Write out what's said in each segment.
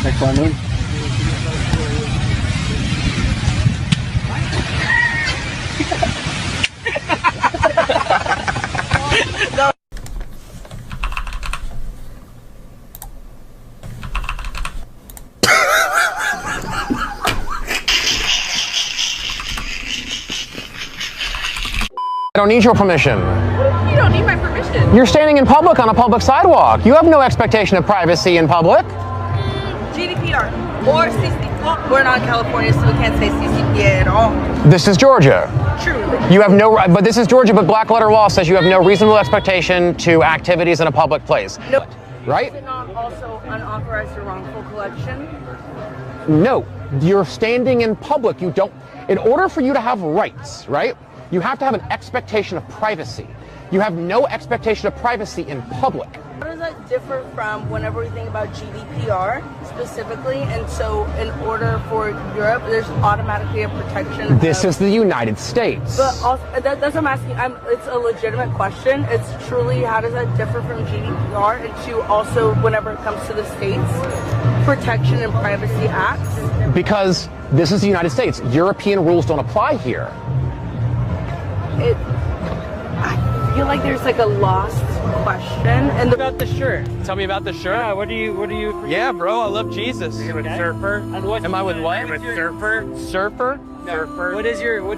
Next full moon. I don't need your permission. You don't need my permission. You're standing in public on a public sidewalk. You have no expectation of privacy in public. GDPR or CCP. Well, we're not in California, so we can't say CCP at all. This is Georgia. Truly. You have no, but this is Georgia, but black letter law says you have no reasonable expectation to activities in a public place. No. Right? Is it not also unauthorized or wrongful collection? No. You're standing in public. You don't, in order for you to have rights, right? You have to have an expectation of privacy. You have no expectation of privacy in public. How does that differ from whenever we think about GDPR specifically? And so in order for Europe, there's automatically a protection. This is the United States. But also, that's what I'm asking. It's a legitimate question. It's truly, how does that differ from GDPR? And to also, whenever it comes to the states, Protection and Privacy Acts? Because this is the United States. European rules don't apply here. I feel like there's like a lost question. And about the shirt. Tell me about the shirt. Yeah, what do you? Yeah, bro, I love Jesus. Are you with surfer? And what? Am I with what? With surfer? Surfer? No. Surfer. What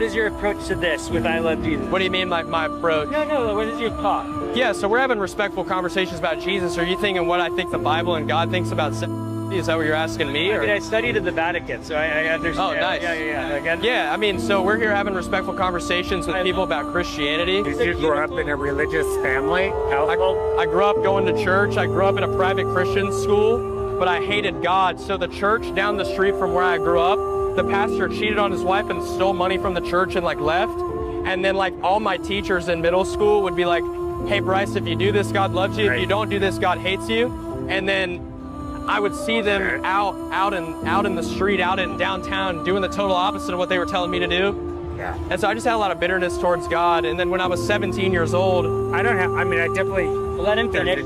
is your approach to this with I love Jesus? What do you mean my approach? No, what is your thought? Yeah, so we're having respectful conversations about Jesus. Are you thinking what I think the Bible and God thinks about sex? Is that what you're asking me? Or? I studied at the Vatican, so I understand. Oh, nice. Yeah, I mean, so we're here having respectful conversations with people about Christianity. Did you grow up in a religious family? I grew up going to church. I grew up in a private Christian school, but I hated God. So the church down the street from where I grew up, the pastor cheated on his wife and stole money from the church and like left. And then like all my teachers in middle school would be like, hey, Bryce, if you do this, God loves you. If you don't do this, God hates you. And then I would see them out in the street, out in downtown, doing the total opposite of what they were telling me to do. Yeah. And so I just had a lot of bitterness towards God. And then when I was 17 years old, I definitely let him finish.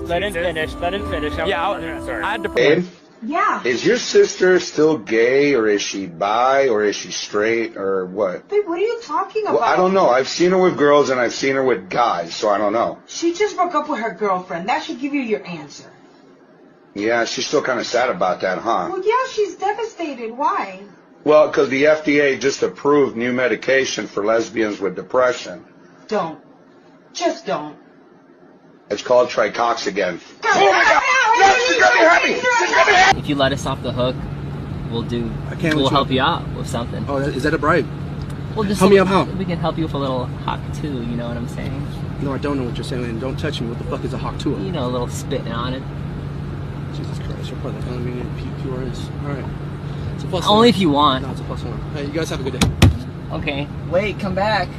Yeah, sorry. I had to. Babe, Yeah. is your sister still gay, or is she bi, or is she straight, or what? Babe, what are you talking about? Well, I don't know. I've seen her with girls and I've seen her with guys, so I don't know. She just broke up with her girlfriend. That should give you your answer. Yeah, she's still kind of sad about that, huh? Well, yeah, she's devastated. Why? Well, because the FDA just approved new medication for lesbians with depression. Don't. Just don't. It's called Tricoxagen. Oh my God! No, she's gonna be happy! She's gonna be happy! If you let us off the hook, we'll help you out with something. Oh, is that a bribe? Well, just help me out how? We can help you with a little hawk too, you know what I'm saying? No, I don't know what you're saying, and don't touch me. What the fuck is a hawk tool? You know, a little spitting on it. Jesus Christ, you're probably telling me PRs. Alright. It's a plus Only one. if you want. No, it's a plus one. Hey, you guys have a good day. Okay. Wait, come back.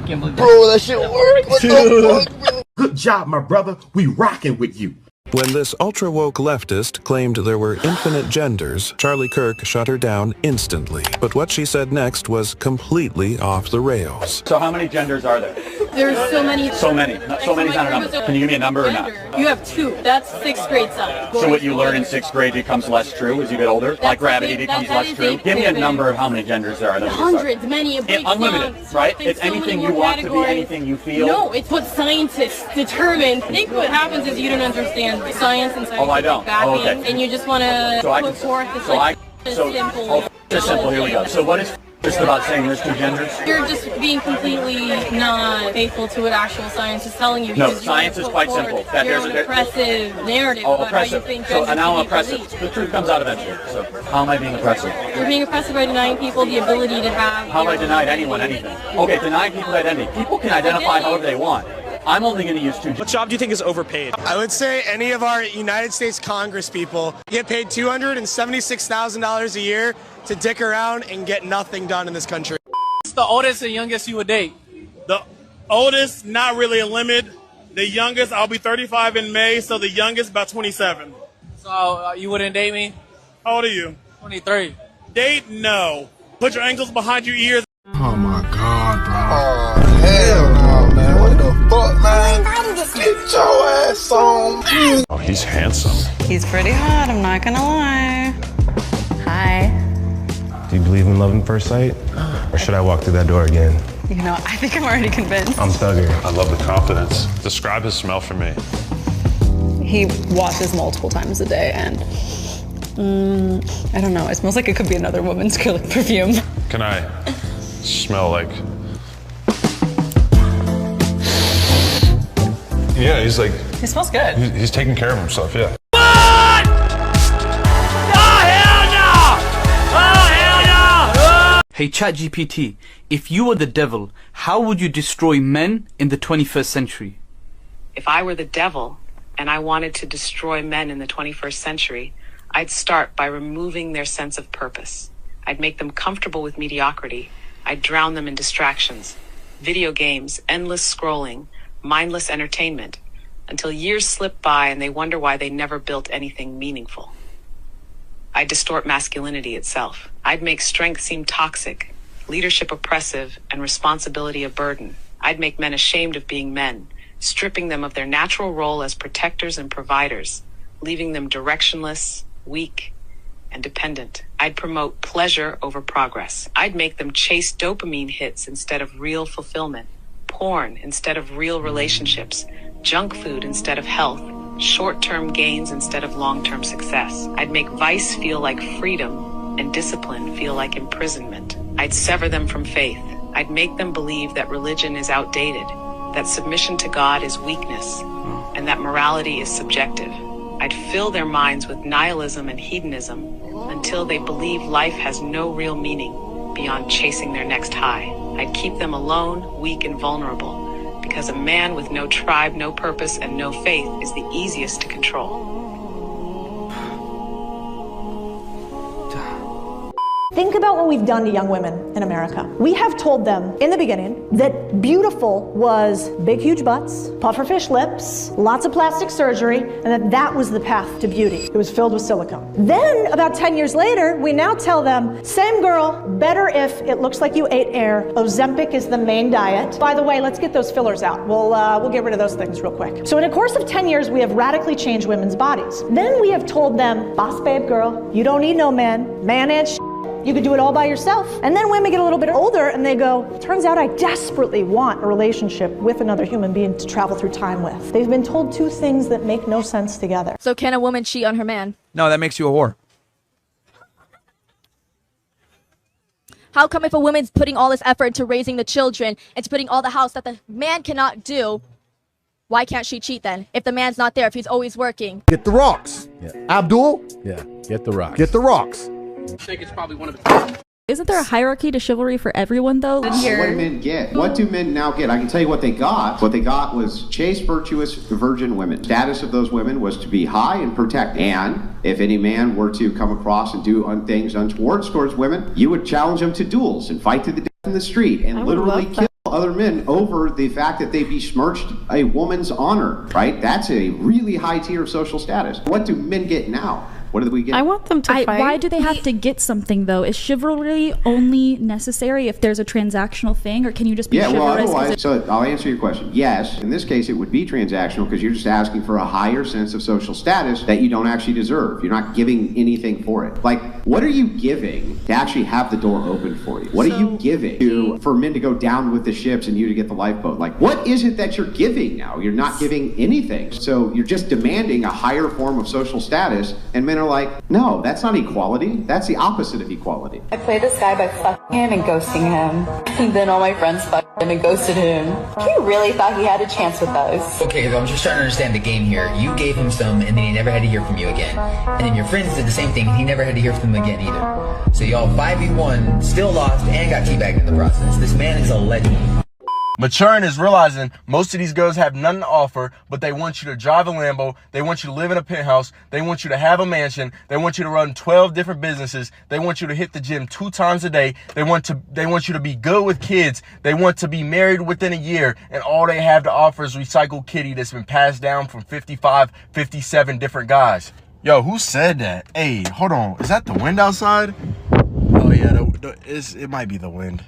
Can't believe Bro, that shit worked! What the fuck, bro? Good job, my brother. We rocking with you. When this ultra-woke leftist claimed there were infinite genders, Charlie Kirk shut her down instantly. But what she said next was completely off the rails. So how many genders are there? There's so many. So many. So many's not a number. Can you give me a number or not? You have two. That's 6th grade science. So what you learn in 6th grade becomes less true as you get older? Like gravity becomes less true? Give me a number of how many genders there are. Hundreds, many. Unlimited, right? It's anything you want to be, anything you feel. No, it's what scientists determine. I think what happens is you don't understand science and science. Oh, I don't. Okay. And you just want to put forth this simple. Just simple, here we go. So what is just about saying there's two genders? You're just being completely not faithful to what actual science is telling you. No, science is quite simple. That there's an oppressive narrative about how you think so, and now I'm gender should oppressive. be The truth comes out eventually. So how am I being oppressive? You're being oppressive by denying people the ability to have. How have I denied anyone anything? Okay, denying people identity. People can identify however they want. I'm only going to use two. What job do you think is overpaid? I would say any of our United States Congress people get paid $276,000 a year to dick around and get nothing done in this country. What's the oldest and youngest you would date? The oldest, not really a limit. The youngest, I'll be 35 in May, so the youngest about 27. So you wouldn't date me? How old are you? 23. Date? No. Put your ankles behind your ears. Oh my God, bro. Oh, hell no, man. What the fuck, man? Put your ass on. Oh, he's handsome. He's pretty hot, I'm not gonna lie. Hi. Do you believe in love at first sight? Or should I walk through that door again? You know, I think I'm already convinced. I'm thugger. I love the confidence. Describe his smell for me. He washes multiple times a day and I don't know, it smells like it could be another woman's acrylic perfume. Can I smell like... Yeah, he's like... He smells good. He's taking care of himself, yeah. Hey ChatGPT, if you were the devil, how would you destroy men in the 21st century? If I were the devil and I wanted to destroy men in the 21st century, I'd start by removing their sense of purpose. I'd make them comfortable with mediocrity. I'd drown them in distractions, video games, endless scrolling, mindless entertainment, until years slip by and they wonder why they never built anything meaningful. I'd distort masculinity itself. I'd make strength seem toxic, leadership oppressive, and responsibility a burden. I'd make men ashamed of being men, stripping them of their natural role as protectors and providers, leaving them directionless, weak, and dependent. I'd promote pleasure over progress. I'd make them chase dopamine hits instead of real fulfillment, porn instead of real relationships, junk food instead of health, short-term gains instead of long-term success. I'd make vice feel like freedom and discipline feel like imprisonment. I'd sever them from faith. I'd make them believe that religion is outdated, that submission to God is weakness, and that morality is subjective. I'd fill their minds with nihilism and hedonism until they believe life has no real meaning beyond chasing their next high. I'd keep them alone, weak, and vulnerable, because a man with no tribe, no purpose, and no faith is the easiest to control. Think about what we've done to young women in America. We have told them in the beginning that beautiful was big, huge butts, pufferfish lips, lots of plastic surgery, and that was the path to beauty. It was filled with silicone. Then, about 10 years later, we now tell them, same girl, better if it looks like you ate air. Ozempic is the main diet. By the way, let's get those fillers out. We'll get rid of those things real quick. So in a course of 10 years, we have radically changed women's bodies. Then we have told them, boss babe girl, you don't need no man, man-ass you could do it all by yourself. And then women get a little bit older and they go, turns out I desperately want a relationship with another human being to travel through time with. They've been told two things that make no sense together. So can a woman cheat on her man? No, that makes you a whore. How come if a woman's putting all this effort into raising the children, into putting all the house that the man cannot do, why can't she cheat then? If the man's not there, if he's always working. Get the rocks. Yeah. Abdul? Yeah, get the rocks. Get the rocks. I think it's probably one of the... Isn't there a hierarchy to chivalry for everyone, though? What do men get? What do men now get? I can tell you what they got. What they got was chaste, virtuous, virgin women. Status of those women was to be high and protect. And if any man were to come across and do things untoward towards women, you would challenge them to duels and fight to the death in the street and literally kill other men over the fact that they besmirched a woman's honor, right? That's a really high tier of social status. What do men get now? What do we get? I want them to fight. Why do they have to get something, though? Is chivalry only necessary if there's a transactional thing, or can you just be chivalrous? Well, otherwise, so I'll answer your question. Yes, in this case, it would be transactional because you're just asking for a higher sense of social status that you don't actually deserve. You're not giving anything for it. Like, what are you giving to actually have the door open for you? What are you giving for men to go down with the ships and you to get the lifeboat? Like, what is it that you're giving now? You're not giving anything. So you're just demanding a higher form of social status, and men are like, no, that's not equality. That's the opposite of equality. I played this guy by fucking him and ghosting him. And then all my friends fucked him and ghosted him. He really thought he had a chance with us. Okay, I'm just trying to understand the game here. You gave him some and then he never had to hear from you again. And then your friends did the same thing and he never had to hear from them again either. So y'all 5v1, still lost, and got teabagged in the process. This man is a legend. Maturing is realizing most of these girls have nothing to offer, but they want you to drive a Lambo, they want you to live in a penthouse, they want you to have a mansion, they want you to run 12 different businesses, they want you to hit the gym 2 times a day, they want you to be good with kids, they want to be married within a year, and all they have to offer is recycled kitty that's been passed down from 55, 57 different guys. Yo, who said that? Hey, hold on. Is that the wind outside? Oh, yeah, it might be the wind.